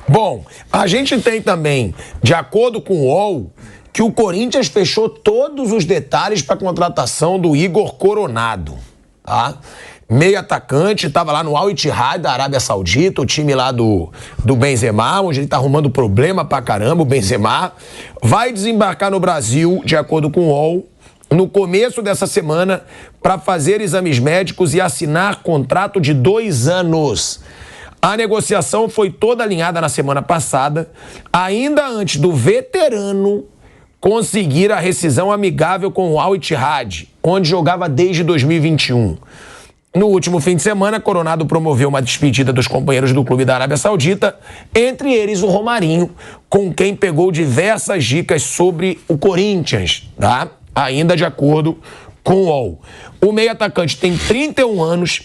Bom, a gente tem também, de acordo com o UOL, que o Corinthians fechou todos os detalhes para a contratação do Igor Coronado, tá? Meio atacante, estava lá no Al Ittihad da Arábia Saudita, o time lá do Benzema, onde ele tá arrumando problema pra caramba, o Benzema. Vai desembarcar no Brasil, de acordo com o UOL, no começo dessa semana, para fazer exames médicos e assinar contrato de 2 anos. A negociação foi toda alinhada na semana passada, ainda antes do veterano conseguir a rescisão amigável com o Al Ittihad, onde jogava desde 2021. No último fim de semana, Coronado promoveu uma despedida dos companheiros do clube da Arábia Saudita, entre eles o Romarinho, com quem pegou diversas dicas sobre o Corinthians, tá? Ainda de acordo com o UOL. O meio-atacante tem 31 anos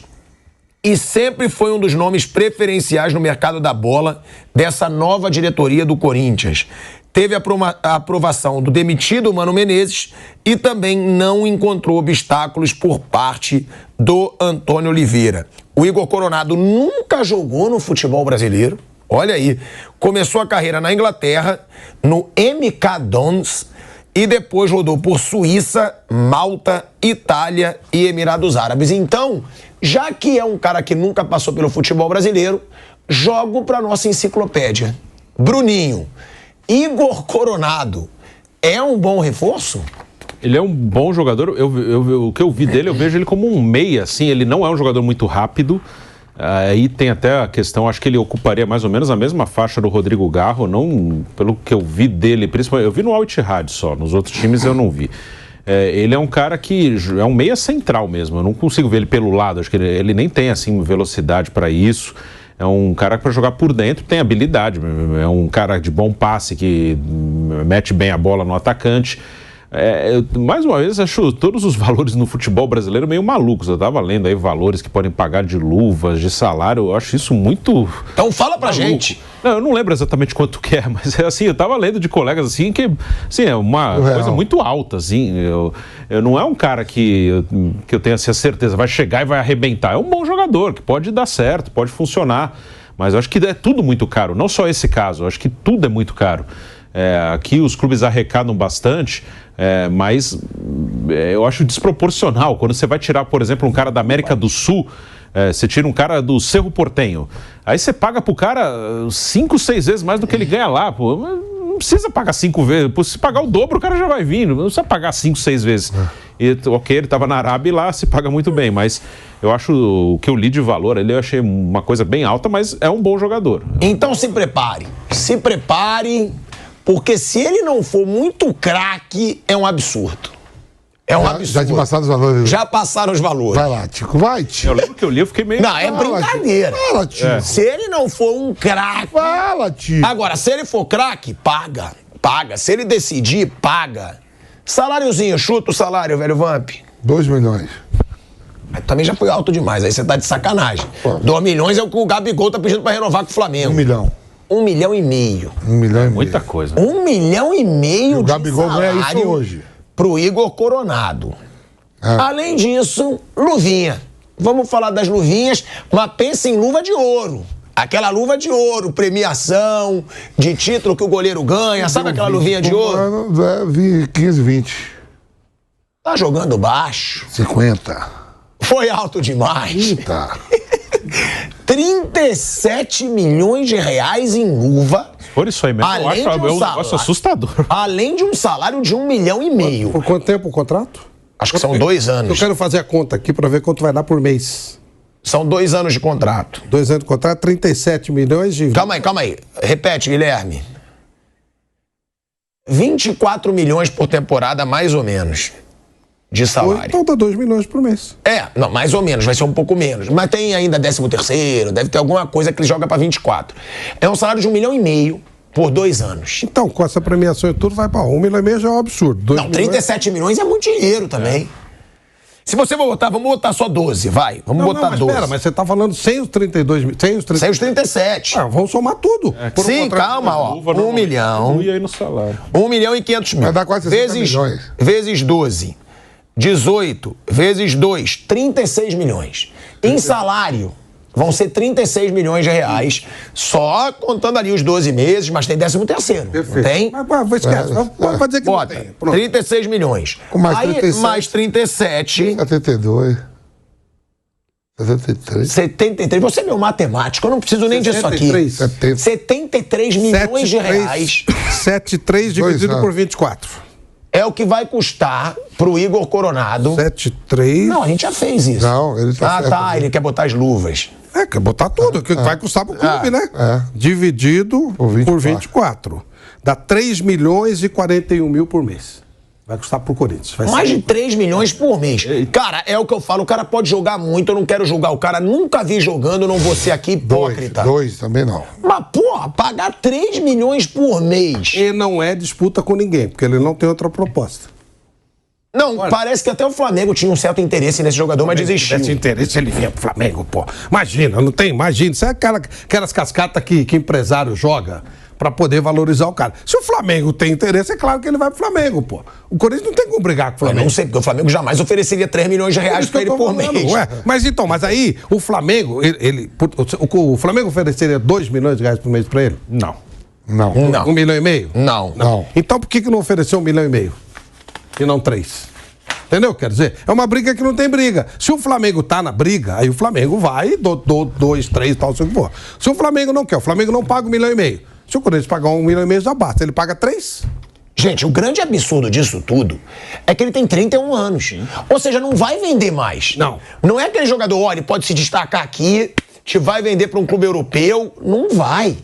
e sempre foi um dos nomes preferenciais no mercado da bola dessa nova diretoria do Corinthians. Teve a aprovação do demitido Mano Menezes e também não encontrou obstáculos por parte do Antônio Oliveira. O Igor Coronado nunca jogou no futebol brasileiro. Olha aí, começou a carreira na Inglaterra, no MK Dons, e depois rodou por Suíça, Malta, Itália e Emirados Árabes. Então, já que é um cara que nunca passou pelo futebol brasileiro, jogo para nossa enciclopédia. Bruninho, Igor Coronado é um bom reforço? Ele é um bom jogador. O que eu vi dele, eu vejo ele como um meia, assim. Ele não é um jogador muito rápido. Aí tem até a questão, acho que ele ocuparia mais ou menos a mesma faixa do Rodrigo Garro, não pelo que eu vi dele, principalmente. Eu vi no Al Ittihad só, nos outros times eu não vi. Ele é um cara que é um meia central mesmo. Eu não consigo ver ele pelo lado. Acho que ele nem tem assim velocidade para isso. É um cara para jogar por dentro, tem habilidade, é um cara de bom passe que mete bem a bola no atacante. Mais uma vez, acho todos os valores no futebol brasileiro meio malucos. Eu estava lendo aí valores que podem pagar de luvas, de salário, eu acho isso muito... Então fala pra gente. Não, eu não lembro exatamente quanto que é, mas é assim, eu estava lendo de colegas assim que, assim, é uma coisa muito alta, assim. Eu não é um cara que eu tenho assim, a certeza, vai chegar e vai arrebentar. É um bom jogador, que pode dar certo, pode funcionar, mas eu acho que é tudo muito caro, não só esse caso, eu acho que tudo é muito caro. Aqui os clubes arrecadam bastante, mas eu acho desproporcional. Quando você vai tirar, por exemplo, um cara da América do Sul, você tira um cara do Cerro Porteño, aí você paga pro cara 5, 6 vezes mais do que ele ganha lá, pô. Não precisa pagar 5 vezes, se pagar o dobro o cara já vai vir, não precisa pagar 5, 6 vezes. E, ok, ele estava na Arábia e lá se paga muito bem, mas eu acho o que eu li de valor, eu achei uma coisa bem alta, mas é um bom jogador. Então se prepare, porque se ele não for muito craque, é um absurdo. É um absurdo. Já te passaram os valores? Já passaram os valores. Vai lá, Tico, vai, Tico. Eu lembro que eu li, eu fiquei meio... Não, é brincadeira. Fala, Tico. Se ele não for um craque... Fala, Tico. Agora, se ele for craque, paga. Paga. Se ele decidir, paga. Saláriozinho, chuta o salário, velho Vamp. 2 milhões. Também já foi alto demais, aí você tá de sacanagem. 2 milhões é o que o Gabigol tá pedindo pra renovar com o Flamengo. 1 milhão. 1,5 milhão. 1 milhão e meio. Muita coisa. 1,5 milhão O Gabigol ganha isso hoje. Pro Igor Coronado. Além disso, luvinha. Vamos falar das luvinhas, mas pensa em luva de ouro. Aquela luva de ouro, premiação, de título que o goleiro ganha. Sabe aquela luvinha de ouro? 15, 20. Tá jogando baixo. 50. Foi alto demais. 30. 37 milhões de reais em luva. Por isso aí mesmo, eu acho um negócio assustador. Além de um salário de 1,5 milhão. Por quanto tempo o contrato? Acho que são 2 anos. Eu quero fazer a conta aqui para ver quanto vai dar por mês. São 2 anos de contrato. 2 anos de contrato, 37 milhões de... Calma aí. Repete, Guilherme. 24 milhões por temporada, mais ou menos, de salário. Então dá 2 milhões por mês. Não, mais ou menos, vai ser um pouco menos. Mas tem ainda 13º, deve ter alguma coisa que ele joga para 24. É um salário de 1,5 milhão por 2 anos. Então, com essa premiação e tudo, vai para 1,5 milhão já é um absurdo. Não, 37 milhões é muito dinheiro também. Se você for botar, vamos botar só 12, vai. Vamos botar 12. Espera, mas você tá falando sem os 32 mil. Sem os 37. Vamos somar tudo. Sim, calma, ó. 1 milhão. E aí no salário. 1 milhão e 500 mil. Vai dar quase 60 milhões. Vezes 12. 18 vezes 2, 36 milhões. Em salário, Vão ser 36 milhões de reais, só contando ali os 12 meses, mas tem 13º. Perfeito. Tem? Mas esquece. Vai dizer que Bota, não tem. Pronto. 36 milhões. Mais Aí, 37. mais 37. 72. 73. 73. Você é meu matemático, eu não preciso nem disso aqui. 73. 73 milhões de reais 7,3 dividido por 24. é o que vai custar pro Igor Coronado. 7,3. Não, a gente já fez isso. Não, ele tá certo. Tá, ele quer botar as luvas. Quer botar tudo, que vai custar pro clube, né? É. Dividido por 24. Dá 3 milhões e 41 mil por mês. Vai custar pro Corinthians. Vai Mais ser... de 3 milhões por mês. Cara, é o que eu falo, o cara pode jogar muito, eu não quero julgar o cara, nunca vi jogando, não vou ser aqui hipócrita. Dois também não. Mas, porra, pagar 3 milhões por mês. E não é disputa com ninguém, porque ele não tem outra proposta. Não, parece que até o Flamengo tinha um certo interesse nesse jogador, mas desistiu. Se tivesse interesse, ele vinha pro Flamengo, pô. Imagina, não tem, imagina. Isso é aquelas cascatas que empresário joga pra poder valorizar o cara. Se o Flamengo tem interesse, é claro que ele vai pro Flamengo, pô. O Corinthians não tem como brigar com o Eu Flamengo. não sei, porque o Flamengo jamais ofereceria 3 milhões de reais pra ele por mês. Ué, mas aí, o Flamengo, o Flamengo ofereceria 2 milhões de reais por mês pra ele? Não. Não. Não. 1,5 milhão? Não. Não. Então por que não ofereceu 1,5 milhão? E não 3? Entendeu? Quer dizer, é uma briga que não tem briga. Se o Flamengo tá na briga, aí o Flamengo vai, 2, 3, tal, se for. Se o Flamengo não quer, o Flamengo não paga 1,5 milhão. Se o Corinthians pagar 1,5 milhão, já basta. Ele paga 3? Gente, o grande absurdo disso tudo é que ele tem 31 anos. Ou seja, não vai vender mais. Não. Não é aquele jogador, olha, ele pode se destacar aqui, te vai vender pra um clube europeu. Não vai.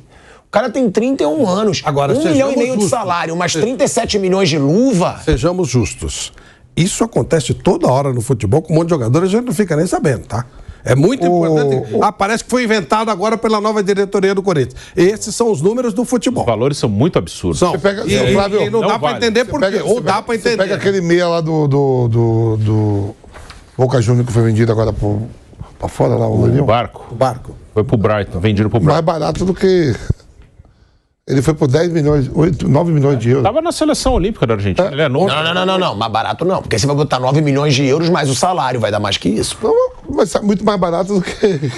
O cara tem 31 anos. Agora, 1,5 milhão de justos. salário, mais 37 milhões de luva. Sejamos justos. Isso acontece toda hora no futebol com um monte de jogadores, a gente não fica nem sabendo, tá? É muito importante. Parece que foi inventado agora pela nova diretoria do Corinthians. Esses são os números do futebol. Os valores são muito absurdos. São. Você pega- E Flávio, não não dá pra vale. entender por quê. Ou dá pra Você entender. pega aquele meia lá do Boca Juniors que foi vendido agora pra fora lá, o O Leão. barco. O barco. Foi pro Brighton, vendido pro Mais Brighton. barato do que... Ele foi por 10 milhões, 9 milhões de euros. Tava na seleção olímpica da Argentina. Ele é novo. Não. Mais barato não. Porque você vai botar 9 milhões de euros, mais o salário vai dar mais que isso. Então, mas é muito mais barato do que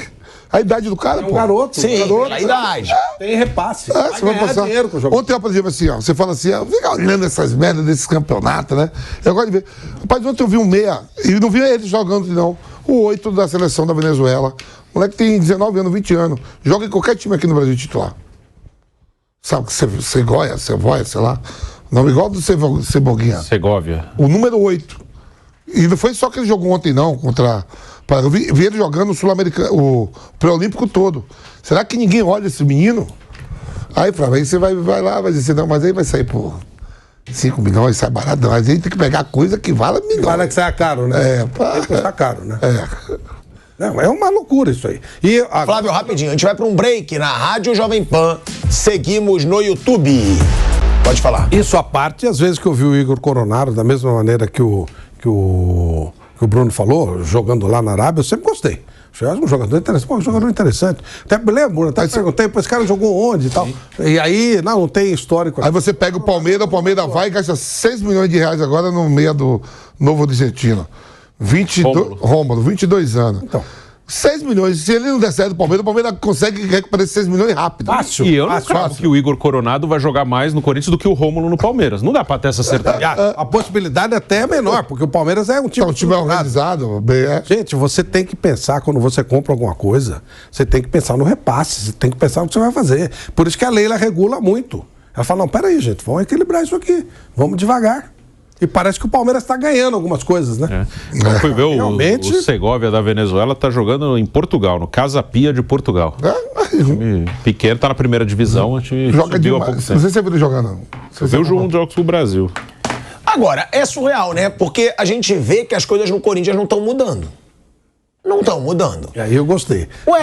a idade do cara, pô. garoto. Sim, Garoto. pela idade. Tem repasse. É, você vai passar. dinheiro com o jogo. Ontem, por exemplo, assim, ó, você fala assim, fica olhando essas merdas desses campeonatos, né? Eu gosto de ver. Rapaz, ontem eu vi um meia, e não vi ele jogando, não. O 8 da seleção da Venezuela. O moleque tem 19 anos, 20 anos. Joga em qualquer time aqui no Brasil titular. Sabe que Segovia, sei lá. Não, igual do Ceboguinha. Segovia. O número 8. E não foi só que ele jogou ontem, não, contra... Eu vi ele jogando o Sul-Americano, o pré-olímpico todo. Será que ninguém olha esse menino? Aí, Flávio, aí você vai lá, vai dizer, não, mas aí vai sair por 5 milhões, sai barato. Mas aí tem que pegar coisa que vale milhões. Para que saia caro, né? Tem que custar caro, né? Não, é uma loucura isso aí. E agora... Flávio, rapidinho, a gente vai pra um break na Rádio Jovem Pan. Seguimos no YouTube. Pode falar. Isso à parte, às vezes que eu vi o Igor Coronado, da mesma maneira que o Bruno falou, jogando lá na Arábia, eu sempre gostei. Achei um jogador interessante. Pô, um jogador interessante. Até me lembro, até perguntei, pô, esse cara jogou onde e tal. E aí, não tem histórico. Aí você pega o Palmeiras vai e gasta 6 milhões de reais agora no meio do Novo Horizontino. 22 anos. Então. 6 milhões. Se ele não der certo do Palmeiras, o Palmeiras consegue recuperar esses 6 milhões rápido. Fácil. E eu não cravo fácil. que o Igor Coronado vai jogar mais no Corinthians do que o Rômulo no Palmeiras. Não dá pra ter essa certeza. A possibilidade até é menor, porque o Palmeiras é um time... Então, o time é organizado. Gente, você tem que pensar, quando você compra alguma coisa, você tem que pensar no repasse, você tem que pensar no que você vai fazer. Por isso que a Leila regula muito. Ela fala, não, peraí, gente, vamos equilibrar isso aqui, vamos devagar. E parece que o Palmeiras está ganhando algumas coisas, né? Eu fui ver Realmente... o Segovia da Venezuela, tá jogando em Portugal, no Casa Pia de Portugal. Time pequeno, tá na primeira divisão, a gente Joga subiu há demais. pouco Não tempo. sei se você viu ele jogando. Eu jogo um jogos pro Brasil. Agora, é surreal, né? Porque a gente vê que as coisas no Corinthians não estão mudando. Não estão mudando. E aí eu gostei. Ué.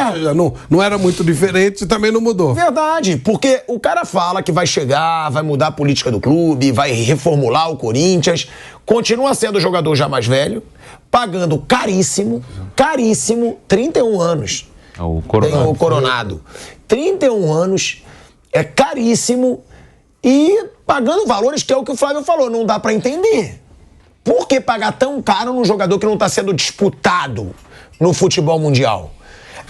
Não era muito diferente e também não mudou. Verdade, porque o cara fala que vai chegar, vai mudar a política do clube, vai reformular o Corinthians, continua sendo o jogador já mais velho, pagando caríssimo, 31 anos. O Tem o Coronado. 31 anos, é caríssimo e pagando valores que é o que o Flávio falou, não dá pra entender. Por que pagar tão caro num jogador que não tá sendo disputado no futebol mundial?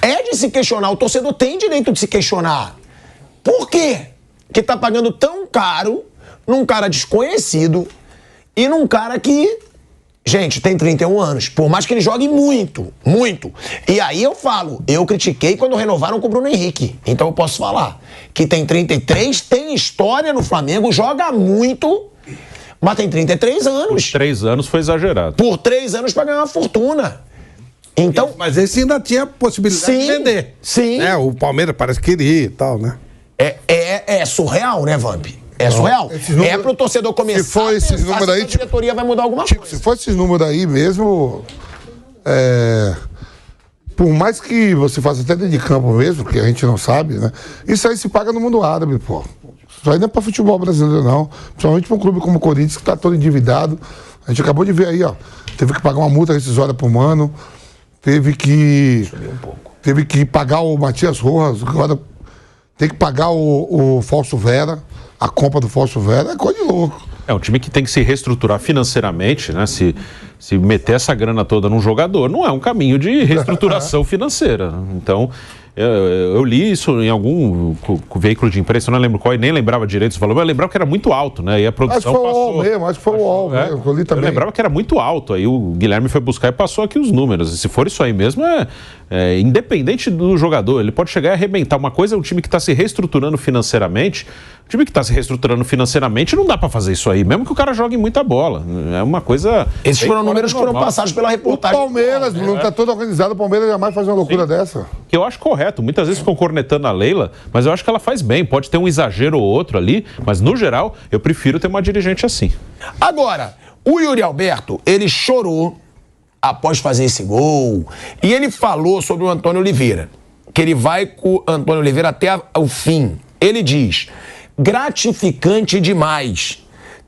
É de se questionar, o torcedor tem direito de se questionar. Por quê que tá pagando tão caro num cara desconhecido e num cara que, gente, tem 31 anos, por mais que ele jogue muito, muito. E aí eu falo, eu critiquei quando renovaram com o Bruno Henrique, então eu posso falar que tem 33, tem história no Flamengo, joga muito, mas tem 33 anos. Por 3 anos foi exagerado. Por 3 anos pra ganhar uma fortuna. Então, mas esse ainda tinha possibilidade de vender. Sim. O Palmeiras parece que queria e tal, né? É surreal, né, Vamp? É surreal. É pro torcedor começar se for esses números aí, a diretoria vai mudar alguma coisa. Se for esses números aí mesmo, por mais que você faça até dentro de campo mesmo, que a gente não sabe, né? Isso aí se paga no mundo árabe, pô. Isso aí não é pra futebol brasileiro, não. Principalmente pra um clube como o Corinthians, que tá todo endividado. A gente acabou de ver aí, ó. Teve que pagar uma multa rescisória pro Mano. Teve que pagar o Matias Rojas. Agora tem que pagar o Fausto Vera. A compra do Fausto Vera é coisa de louco. É um time que tem que se reestruturar financeiramente, né? Se meter essa grana toda num jogador, não é um caminho de reestruturação financeira. Então, eu li isso em algum veículo de imprensa, eu não lembro qual, e nem lembrava direito os valores, mas eu lembrava que era muito alto, né? E a produção acho que foi passou... o UOL mesmo, acho que foi o UOL mesmo, eu li também. Eu lembrava que era muito alto, aí o Guilherme foi buscar e passou aqui os números. E se for isso aí mesmo, independente do jogador, ele pode chegar e arrebentar. Uma coisa é um time que está se reestruturando financeiramente. O time que está se reestruturando financeiramente não dá para fazer isso aí, mesmo que o cara jogue muita bola. É uma coisa... Esses foram números que foram passados pela reportagem. O Palmeiras, Bruno, tá todo organizado, o Palmeiras jamais faz uma loucura dessa. Que eu acho correto. Muitas vezes ficam cornetando a Leila, mas eu acho que ela faz bem. Pode ter um exagero ou outro ali, mas no geral, eu prefiro ter uma dirigente assim. Agora, o Yuri Alberto, ele chorou após fazer esse gol e ele falou sobre o Antônio Oliveira, que ele vai com o Antônio Oliveira até o fim. Ele diz... gratificante demais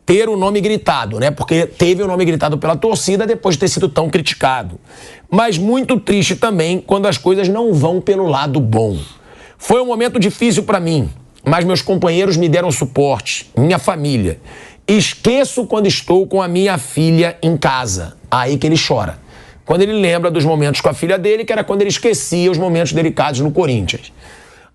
ter o nome gritado, né? Porque teve o nome gritado pela torcida depois de ter sido tão criticado. Mas muito triste também quando as coisas não vão pelo lado bom. Foi um momento difícil para mim, mas meus companheiros me deram suporte, minha família. Esqueço quando estou com a minha filha em casa. Aí que ele chora. Quando ele lembra dos momentos com a filha dele, que era quando ele esquecia os momentos delicados no Corinthians.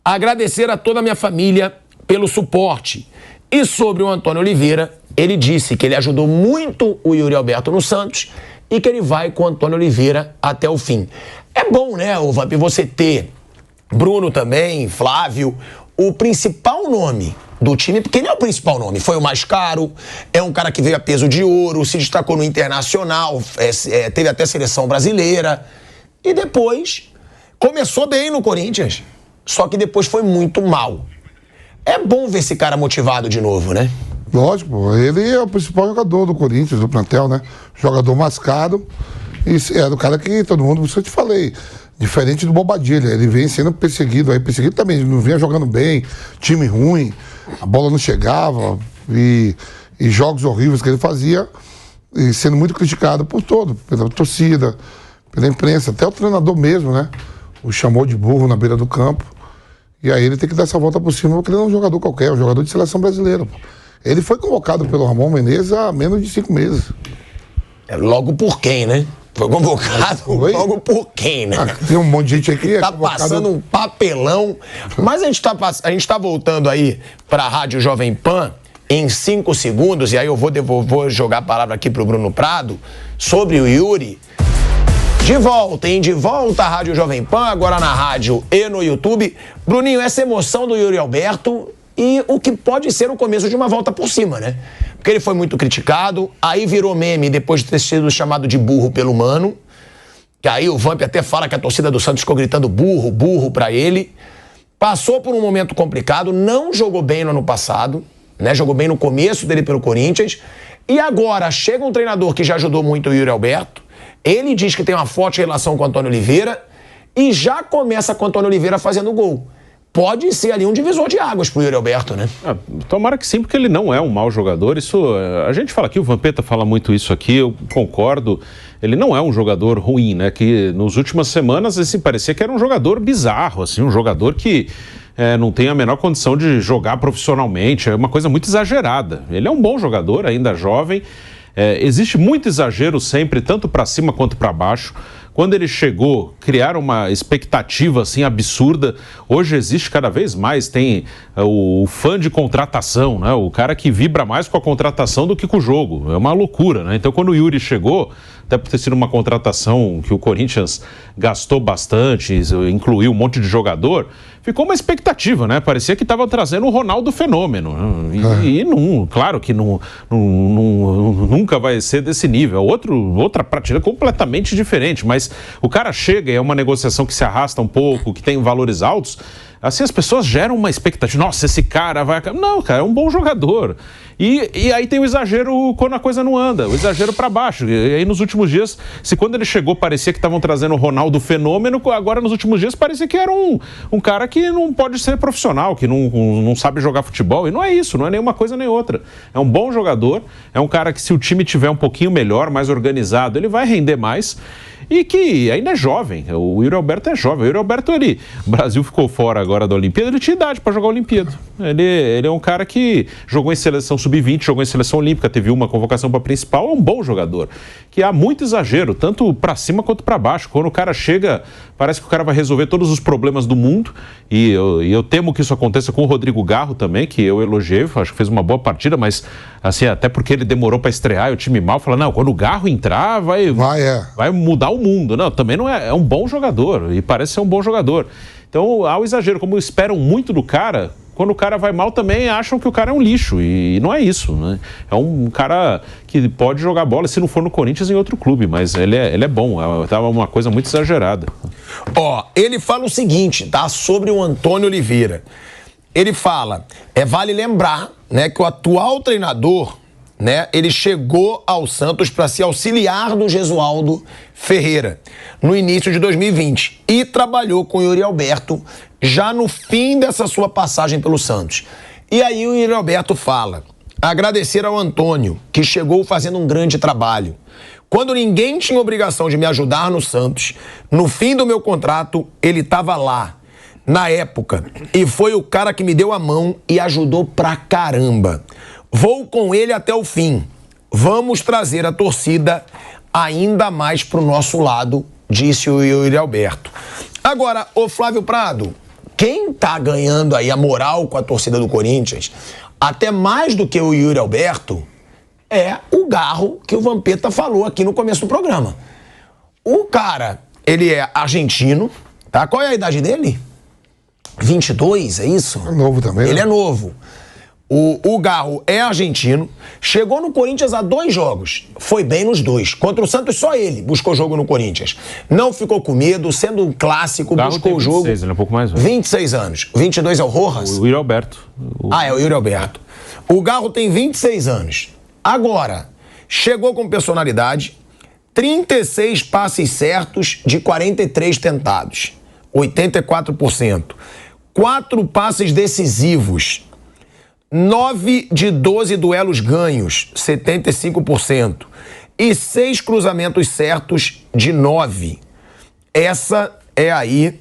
Agradecer a toda a minha família pelo suporte. E sobre o Antônio Oliveira, ele disse que ele ajudou muito o Yuri Alberto no Santos e que ele vai com o Antônio Oliveira até o fim. É bom, né, Vamp, você ter Bruno também, Flávio, o principal nome do time, porque ele é o principal nome, foi o mais caro, é um cara que veio a peso de ouro, se destacou no Internacional, teve até seleção brasileira e depois começou bem no Corinthians, só que depois foi muito mal. É bom ver esse cara motivado de novo, né? Lógico, ele é o principal jogador do Corinthians, do plantel, né? Jogador mais caro. E era o cara que todo mundo, isso eu te falei, diferente do Bobadilha. Ele vem sendo perseguido também, ele não vinha jogando bem, time ruim, a bola não chegava, e jogos horríveis que ele fazia, e sendo muito criticado por todo, pela torcida, pela imprensa, até o treinador mesmo, né? O chamou de burro na beira do campo. E aí ele tem que dar essa volta por cima, porque ele não é um jogador qualquer, é um jogador de seleção brasileira. Ele foi convocado pelo Ramon Menezes há menos de 5 meses. Logo por quem, né? Foi convocado logo por quem, né? Tem um monte de gente aí que tá passando um papelão. Mas a gente tá voltando aí pra Rádio Jovem Pan em 5 segundos, e aí eu vou jogar a palavra aqui pro Bruno Prado sobre o Yuri. De volta, hein? De volta à Rádio Jovem Pan, agora na rádio e no YouTube. Bruninho, essa emoção do Yuri Alberto e o que pode ser o começo de uma volta por cima, né? Porque ele foi muito criticado, aí virou meme depois de ter sido chamado de burro pelo Mano, que aí o Vamp até fala que a torcida do Santos ficou gritando burro, burro pra ele. Passou por um momento complicado, não jogou bem no ano passado, né? Jogou bem no começo dele pelo Corinthians. E agora chega um treinador que já ajudou muito o Yuri Alberto. Ele diz que tem uma forte relação com o Antônio Oliveira e já começa com o Antônio Oliveira fazendo gol. Pode ser ali um divisor de águas pro Yuri Alberto, né? Tomara que sim, porque ele não é um mau jogador. Isso, a gente fala aqui, o Vampeta fala muito isso aqui, eu concordo. Ele não é um jogador ruim, né? Que nas últimas semanas, assim, parecia que era um jogador bizarro, assim, um jogador que não tem a menor condição de jogar profissionalmente. É uma coisa muito exagerada. Ele é um bom jogador, ainda jovem. Existe muito exagero sempre, tanto para cima quanto para baixo. Quando ele chegou, criaram uma expectativa assim absurda. Hoje existe cada vez mais, tem o fã de contratação, né? O cara que vibra mais com a contratação do que com o jogo. É uma loucura, né? Então quando o Yuri chegou, até por ter sido uma contratação que o Corinthians gastou bastante, incluiu um monte de jogador, ficou uma expectativa, né? Parecia que estava trazendo o Ronaldo Fenômeno. Né? E não, claro que nunca vai ser desse nível. Outra prateleira completamente diferente. Mas o cara chega e é uma negociação que se arrasta um pouco, que tem valores altos. Assim, as pessoas geram uma expectativa. Nossa, esse cara vai... Não, cara, é um bom jogador. E aí tem o exagero quando a coisa não anda, o exagero para baixo. E aí nos últimos dias, se quando ele chegou parecia que estavam trazendo o Ronaldo Fenômeno, agora nos últimos dias parecia que era um cara que não pode ser profissional, que não sabe jogar futebol. E não é isso, não é nenhuma coisa nem outra. É um bom jogador, é um cara que se o time tiver um pouquinho melhor, mais organizado, ele vai render mais. E que ainda é jovem, o Yuri Alberto é jovem. O Yuri Alberto, o Brasil ficou fora agora da Olimpíada, ele tinha idade para jogar a Olimpíada. Ele é um cara que jogou em seleção sub-20, jogou em seleção olímpica, teve uma convocação para principal, é um bom jogador. Que há muito exagero, tanto para cima quanto para baixo. Quando o cara chega, parece que o cara vai resolver todos os problemas do mundo. E eu temo que isso aconteça com o Rodrigo Garro também, que eu elogiei, acho que fez uma boa partida, mas assim, até porque ele demorou para estrear e o time mal, fala, não, quando o Garro entrar, vai mudar o mundo. Não, também não é um bom jogador, e parece ser um bom jogador. Então, há o exagero, como esperam muito do cara, quando o cara vai mal também acham que o cara é um lixo, e não é isso, né? É um cara que pode jogar bola, se não for no Corinthians, em outro clube, mas ele é bom, tá uma coisa muito exagerada. Ele fala o seguinte, tá? Sobre o Antônio Oliveira. Ele fala, vale lembrar, né, que o atual treinador, né, ele chegou ao Santos para se auxiliar do Gesualdo Ferreira no início de 2020 e trabalhou com o Yuri Alberto já no fim dessa sua passagem pelo Santos. E aí o Yuri Alberto fala, agradecer ao Antônio, que chegou fazendo um grande trabalho. Quando ninguém tinha obrigação de me ajudar no Santos, no fim do meu contrato, ele estava lá, na época, e foi o cara que me deu a mão e ajudou pra caramba. Vou com ele até o fim. Vamos trazer a torcida ainda mais pro nosso lado, disse o Yuri Alberto. Agora, ô Flávio Prado, quem tá ganhando aí a moral com a torcida do Corinthians, até mais do que o Yuri Alberto, é o Garro que o Vampeta falou aqui no começo do programa. O cara, ele é argentino, tá? Qual é a idade dele? 22, é isso? É novo também, Ele né? é novo. O Garro é argentino, chegou no Corinthians há 2 jogos, foi bem nos 2. Contra o Santos, só ele buscou jogo no Corinthians. Não ficou com medo, sendo um clássico, Garro buscou tem o jogo. 26, ele é um pouco mais velho. 26 anos. 22 é o Rojas? O Yuri Alberto. É o Yuri Alberto. O Garro tem 26 anos. Agora, chegou com personalidade, 36 passes certos de 43 tentados, 84%. 4 passes decisivos, 9 de 12 duelos ganhos, 75%. E 6 cruzamentos certos de 9. Essa é aí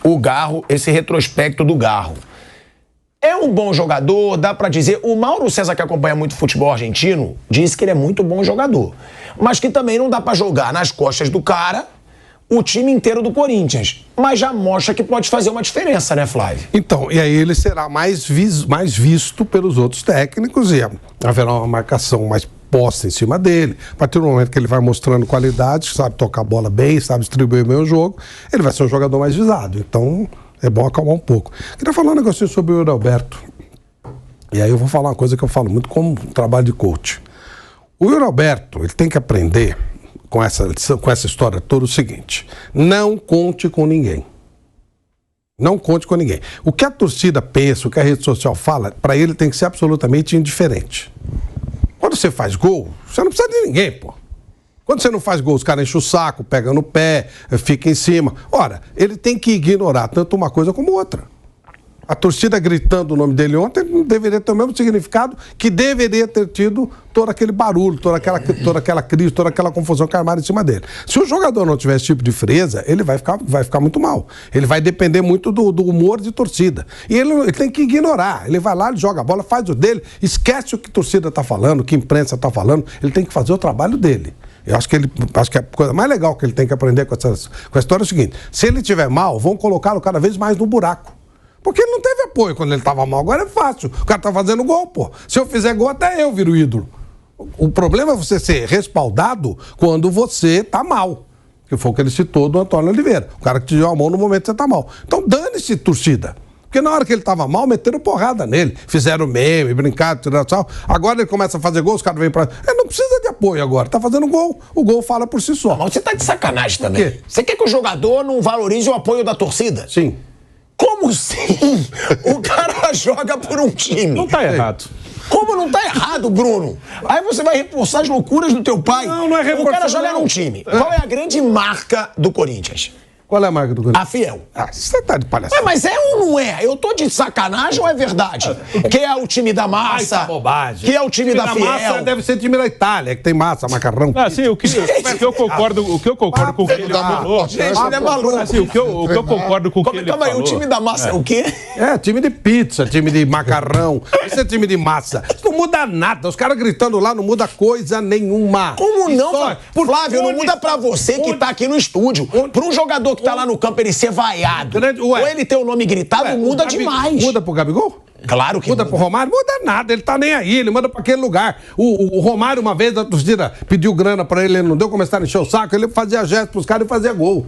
o Garro, esse retrospecto do Garro. É um bom jogador, dá pra dizer. O Mauro César, que acompanha muito futebol argentino, disse que ele é muito bom jogador. Mas que também não dá pra jogar nas costas do cara o time inteiro do Corinthians. Mas já mostra que pode fazer uma diferença, né, Flávio? Então, e aí ele será mais visto pelos outros técnicos e haverá uma marcação mais posta em cima dele. A partir do momento que ele vai mostrando qualidade, sabe tocar a bola bem, sabe distribuir bem o jogo, ele vai ser um jogador mais visado. Então, é bom acalmar um pouco. Queria falar um negocinho sobre o Yuri Alberto. E aí eu vou falar uma coisa que eu falo muito como trabalho de coach. O Yuri Alberto, ele tem que aprender com essa história toda o seguinte: não conte com ninguém. Não conte com ninguém. O que a torcida pensa, o que a rede social fala, para ele tem que ser absolutamente indiferente. Quando você faz gol, você não precisa de ninguém, pô. Quando você não faz gol, os caras enchem o saco, pegam no pé, fica em cima. Ora, ele tem que ignorar tanto uma coisa como outra. A torcida gritando o nome dele ontem não deveria ter o mesmo significado que deveria ter tido todo aquele barulho, toda aquela crise, toda aquela confusão que armaram em cima dele. Se o jogador não tiver esse tipo de frieza, ele vai ficar muito mal. Ele vai depender muito do humor de torcida. E ele tem que ignorar. Ele vai lá, ele joga a bola, faz o dele, esquece o que a torcida está falando, o que a imprensa está falando. Ele tem que fazer o trabalho dele. Eu acho que a coisa mais legal que ele tem que aprender com a história é o seguinte: se ele estiver mal, vão colocá-lo cada vez mais no buraco. Porque ele não teve apoio quando ele estava mal. Agora é fácil. O cara tá fazendo gol, pô. Se eu fizer gol, até eu viro ídolo. O problema é você ser respaldado quando você tá mal. Que foi o que ele citou do Antônio Oliveira. O cara que te deu a mão no momento que você tá mal. Então dane-se, torcida. Porque na hora que ele estava mal, meteram porrada nele. Fizeram meme, brincaram, tiraram sal. Agora ele começa a fazer gol, os caras vêm pra... Ele não precisa de apoio agora. Tá fazendo gol. O gol fala por si só. Mas você tá de sacanagem também. Você quer que o jogador não valorize o apoio da torcida? Sim. Como assim? O cara joga por um time. Não tá errado. Como não tá errado, Bruno? Aí você vai reforçar as loucuras do teu pai. Não é reforçar. O cara joga num time. Qual é a grande marca do Corinthians? Qual é a marca do Corinthians? A Fiel. Você tá de palhaçada. Mas é ou não é? Eu tô de sacanagem ou é verdade? Que é o time da massa. Ai, bobagem. Que é o time da Fiel. Massa deve ser time da Itália, que tem massa, macarrão. Sim, o que eu concordo com o que ele falou. Gente, ele é maluco. Assim, o que eu concordo com o que ele falou. Calma aí, o time da massa é o quê? É, time de pizza, time de macarrão. Esse é time de massa. Isso não muda nada. Os caras gritando lá não muda coisa nenhuma. Como não? Flávio, não muda pra você que tá aqui no estúdio. Pra um jogador que tá lá no campo, ele ser vaiado. Ou ele ter o nome gritado, muda demais. Muda pro Gabigol? Claro que muda pro Romário? Muda nada, ele tá nem aí, ele manda pra aquele lugar. O Romário, uma vez, a torcida pediu grana pra ele não deu, começaram a encher o saco, ele fazia gesto pros caras e fazia gol.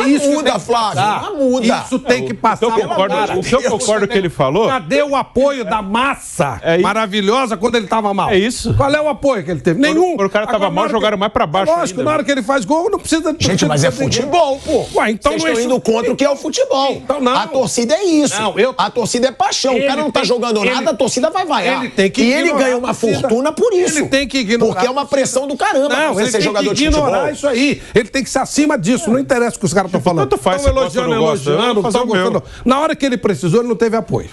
Isso muda, Flávio, não muda. Isso tem que passar. O que eu concordo que ele falou... Cadê o apoio da massa maravilhosa quando ele tava mal? É isso. Qual é o apoio que ele teve? Nenhum. Quando o cara tava mal, jogaram mais pra baixo. Lógico, na hora que ele faz gol, não precisa... Gente, mas é futebol, pô. Ué, então vocês não é estão indo contra o que é o futebol. Então não. A torcida é isso. A torcida é paixão. O cara não tá jogando nada, a torcida vai vaiar. E ele ganha uma fortuna por isso. Ele tem que ignorar. Porque é uma pressão do caramba pra você ser jogador de futebol. Ignorar isso aí. Ele tem que ser acima disso. Não interessa o que os caras estão falando. Tanto faz, estão elogiando, estão gostando. Na hora que ele precisou, ele não teve apoio.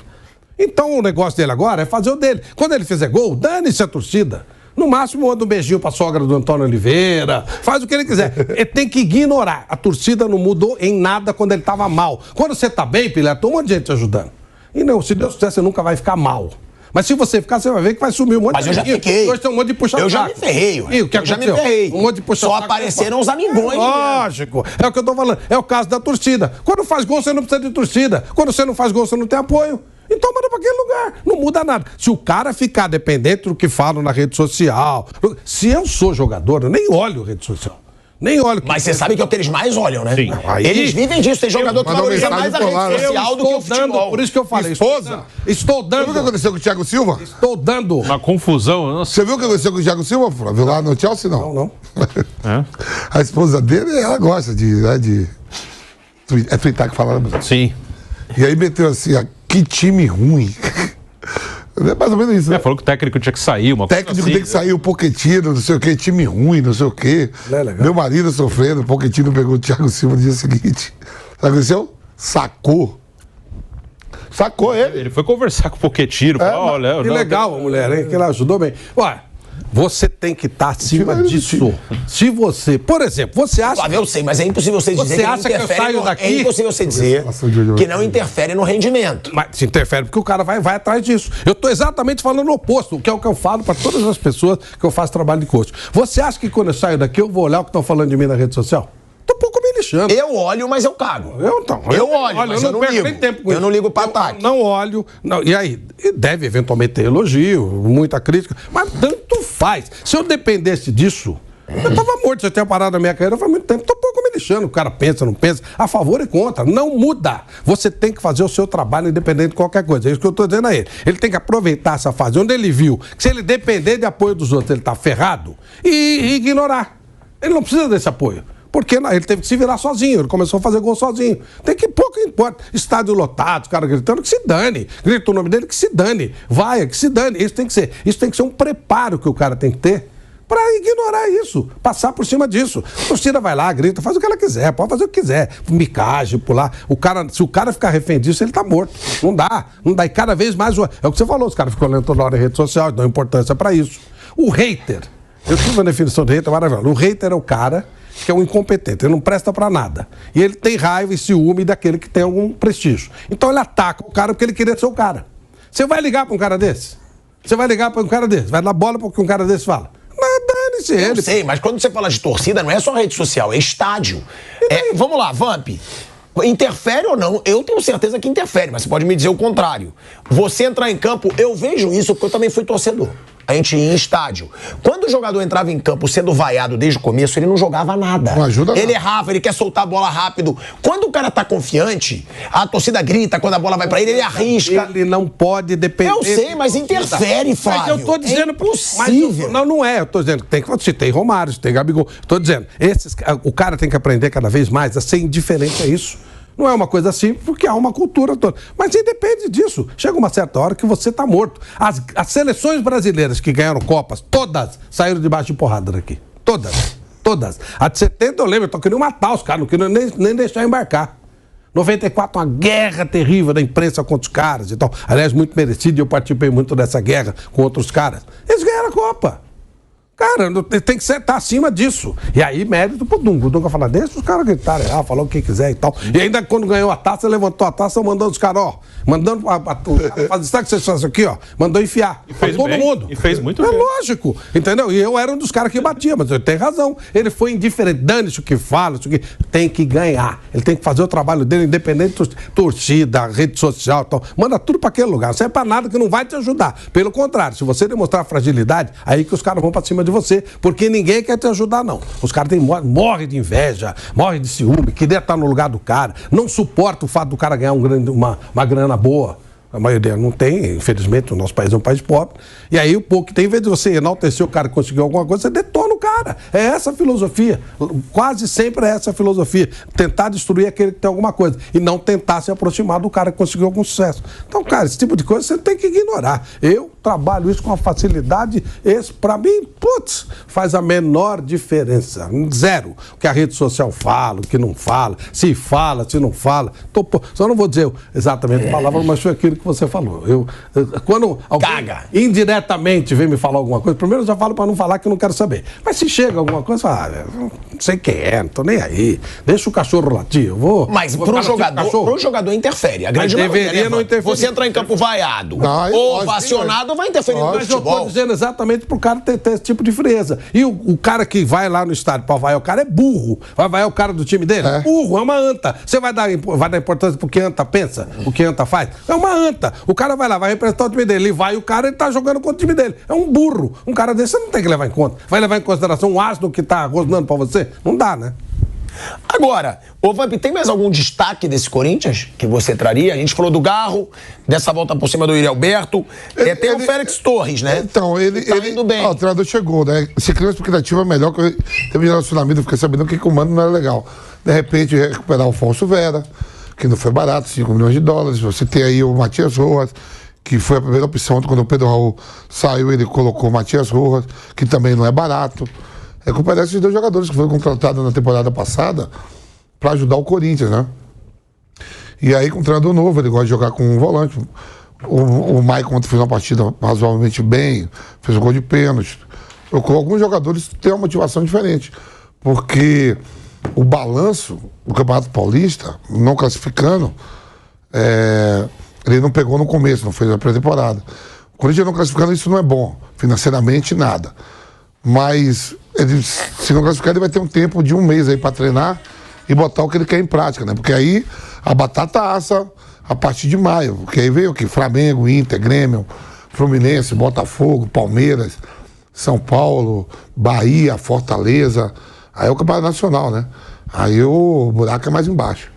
Então o negócio dele agora é fazer o dele. Quando ele fizer gol, dane-se a torcida. No máximo, manda um beijinho pra sogra do Antônio Oliveira. Faz o que ele quiser. Ele tem que ignorar. A torcida não mudou em nada quando ele tava mal. Quando você tá bem, Pilar, tem um monte de gente te ajudando. E não, se Deus quiser, você nunca vai ficar mal. Mas se você ficar, você vai ver que vai sumir um monte de gente. Mas eu já fiquei. Hoje tem um monte de puxa-saco. Eu já me ferrei. Eu já me ferrei. Um monte de puxa-saco. Só apareceram os amigões. Lógico. É o que eu tô falando. É o caso da torcida. Quando faz gol, você não precisa de torcida. Quando você não faz gol, você não tem apoio. Então manda pra aquele lugar. Não muda nada. Se o cara ficar dependente do que falam na rede social... Se eu sou jogador, eu nem olho rede social. Nem olho. Mas você sabe que é o que eles mais olham, né? Sim. Eles vivem disso. Tem jogador que valoriza mais a rede social do que o futebol. Por isso que eu falei. Esposa. Estou dando. Você viu o que aconteceu com o Thiago Silva? Estou dando. Uma confusão. Nossa. Você viu o que aconteceu com o Thiago Silva, Flávio? Lá no Chelsea, não? Não. A esposa dele, ela gosta de twittar que fala, né? Sim. E aí meteu assim, que time ruim. É mais ou menos isso, né? Falou que o técnico tinha que sair, O técnico tem que sair, o Pochettino, não sei o quê, time ruim, não sei o quê. Meu marido sofrendo, o Pochettino pegou o Thiago Silva no dia seguinte. Sabe o que aconteceu? Sacou ele. Ele foi conversar com o Pochettino. Olha, que legal a mulher, hein? Que ela ajudou bem. Ué, você tem que estar acima disso. Se você, por exemplo, você acha... Eu sei, mas é impossível você dizer que não interfere. Eu saio daqui? É impossível você dizer que não interfere no rendimento. Mas se interfere porque o cara vai atrás disso. Eu estou exatamente falando o oposto, que é o que eu falo para todas as pessoas que eu faço trabalho de coach. Você acha que quando eu saio daqui eu vou olhar o que estão falando de mim na rede social? Tô um pouco me lixando. Eu olho, mas eu cago. Eu olho, mas eu não perco ligo. nem tempo com eu não ligo pra ataque. Não olho. Não, e aí? Deve eventualmente ter elogio, muita crítica, mas tanto faz. Se eu dependesse disso, eu tava morto. Se eu tinha parado a minha carreira faz muito tempo. Tô um pouco me lixando. O cara pensa, não pensa, a favor e contra. Não muda. Você tem que fazer o seu trabalho independente de qualquer coisa. É isso que eu tô dizendo a ele. Ele tem que aproveitar essa fase onde ele viu que se ele depender de apoio dos outros, ele tá ferrado e ignorar. Ele não precisa desse apoio. Porque ele teve que se virar sozinho, ele começou a fazer gol sozinho. Tem que pouco importa. Estádio lotado, os caras gritando, que se dane. Grita o nome dele, que se dane. Vai, que se dane. Isso tem que ser um preparo que o cara tem que ter para ignorar isso, passar por cima disso. A torcida vai lá, grita, faz o que ela quiser, pode fazer o que quiser. Micagem, pular. Se o cara ficar refém disso, ele tá morto. Não dá. E cada vez mais... É o que você falou, os caras ficam olhando toda hora em rede social, dão importância para isso. O hater. Eu tive uma definição de hater maravilhosa. O hater é o cara que é um incompetente, ele não presta pra nada. E ele tem raiva e ciúme daquele que tem algum prestígio. Então ele ataca o cara porque ele queria ser o cara. Você vai ligar pra um cara desse? Você vai ligar pra um cara desse? Vai dar bola porque um cara desse fala? Mas dane-se ele. Eu sei, mas quando você fala de torcida, não é só rede social, é estádio. Vamos lá, Vamp. Interfere ou não? Eu tenho certeza que interfere, mas você pode me dizer o contrário. Você entrar em campo, eu vejo isso porque eu também fui torcedor. A gente ia em estádio. Quando o jogador entrava em campo sendo vaiado desde o começo, ele não jogava nada. Não ajuda ele nada. errava, ele quer soltar a bola rápido. Quando o cara tá confiante, a torcida grita, quando a bola vai pra ele arrisca. Ele não pode depender... Eu sei, mas interfere, Flávio. Mas eu tô dizendo... É impossível. Não é. Eu tô dizendo que tem Romário, tem Gabigol. Tô dizendo, o cara tem que aprender cada vez mais a ser indiferente a isso. Não é uma coisa simples, porque há uma cultura toda. Mas independe disso. Chega uma certa hora que você está morto. As seleções brasileiras que ganharam Copas, todas saíram debaixo de porrada daqui. Todas. A de 70 eu lembro, eu queria matar os caras, não queria nem deixar embarcar. 94, uma guerra terrível da imprensa contra os caras e tal. Aliás, muito merecido, eu participei muito dessa guerra com outros caras. Eles ganharam a Copa. Cara, tem que estar acima disso. E aí, mérito pro Dunga. O Dunga fala, deixa os caras gritarem, falou o que quiser e tal. E ainda quando ganhou a taça, levantou a taça, mandando os caras, mandando sabe que vocês fazem aqui, mandou enfiar. E fez todo bem, mundo. E fez muito bem. É lógico, entendeu? E eu era um dos caras que batia, mas ele tem razão. Ele foi indiferente, dane-se o que fala, isso que tem que ganhar. Ele tem que fazer o trabalho dele, independente de torcida, rede social e tal. Manda tudo pra aquele lugar. Não serve pra nada que não vai te ajudar. Pelo contrário, se você demonstrar fragilidade, aí que os caras vão pra cima de você, porque ninguém quer te ajudar, não. Os caras morrem de inveja, morrem de ciúme, queria estar no lugar do cara, não suporta o fato do cara ganhar uma grana boa. A maioria não tem, infelizmente, o nosso país é um país pobre. E aí o pouco que tem, em vez de você enaltecer o cara que conseguiu alguma coisa, você detona o cara. É essa a filosofia. Quase sempre é essa a filosofia. Tentar destruir aquele que tem alguma coisa. E não tentar se aproximar do cara que conseguiu algum sucesso. Então, cara, esse tipo de coisa você tem que ignorar. Eu trabalho isso com uma facilidade. Esse, pra mim, putz, faz a menor diferença. Zero. O que a rede social fala, o que não fala, se não fala. Só não vou dizer exatamente a palavra, mas foi aquilo que você falou. Quando alguém indiretamente vem me falar alguma coisa, primeiro eu já falo para não falar que eu não quero saber. Mas se chega alguma coisa, não sei quem é, não tô nem aí. Deixa o cachorro latir, eu vou... Mas pro jogador interfere. A grande deveria não interferir. Você entrar em campo vaiado ou ovacionado vai interferir no futebol. Mas eu tô dizendo exatamente pro cara ter esse tipo de frieza. E o cara que vai lá no estádio pra vaiar o cara é burro. Vai vaiar o cara do time dele? É. Burro, é uma anta. Você vai dar importância pro que a anta pensa? O que a anta faz? É uma anta. O cara vai lá, vai representar o time dele. Ele vai, o cara ele tá jogando contra o time dele. É um burro. Um cara desse você não tem que levar em conta. Vai levar em consideração um ácido que tá rosnando pra você? Não dá, né? Agora, ô Vamp, tem mais algum destaque desse Corinthians que você traria? A gente falou do Garro, dessa volta por cima do Yuri Alberto. Tem o Félix Torres, né? Então, ele tá indo bem. O treinador chegou, né? Se criou uma expectativa melhor, que teve um relacionamento, eu fiquei sabendo que o comando não era legal. De repente, recuperar o Alfonso Vera, que não foi barato, 5 milhões de dólares. Você tem aí o Matias Rojas, que foi a primeira opção. Quando o Pedro Raul saiu, ele colocou o Matias Rojas, que também não é barato. Recuperar esses 2 jogadores que foram contratados na temporada passada para ajudar o Corinthians, né? E aí, com um treinador novo, ele gosta de jogar com um volante. O Maicon fez uma partida razoavelmente bem, fez um gol de pênalti. Alguns jogadores têm uma motivação diferente, porque o balanço do Campeonato Paulista, não classificando, ele não pegou no começo, não fez a pré-temporada. O Corinthians não classificando, isso não é bom, financeiramente, nada. Mas, se não classificar, ele vai ter um tempo de 1 mês aí para treinar e botar o que ele quer em prática, né? Porque aí a batata assa a partir de maio. Porque aí veio o quê? Flamengo, Inter, Grêmio, Fluminense, Botafogo, Palmeiras, São Paulo, Bahia, Fortaleza. Aí é o Campeonato Nacional, né? Aí o buraco é mais embaixo.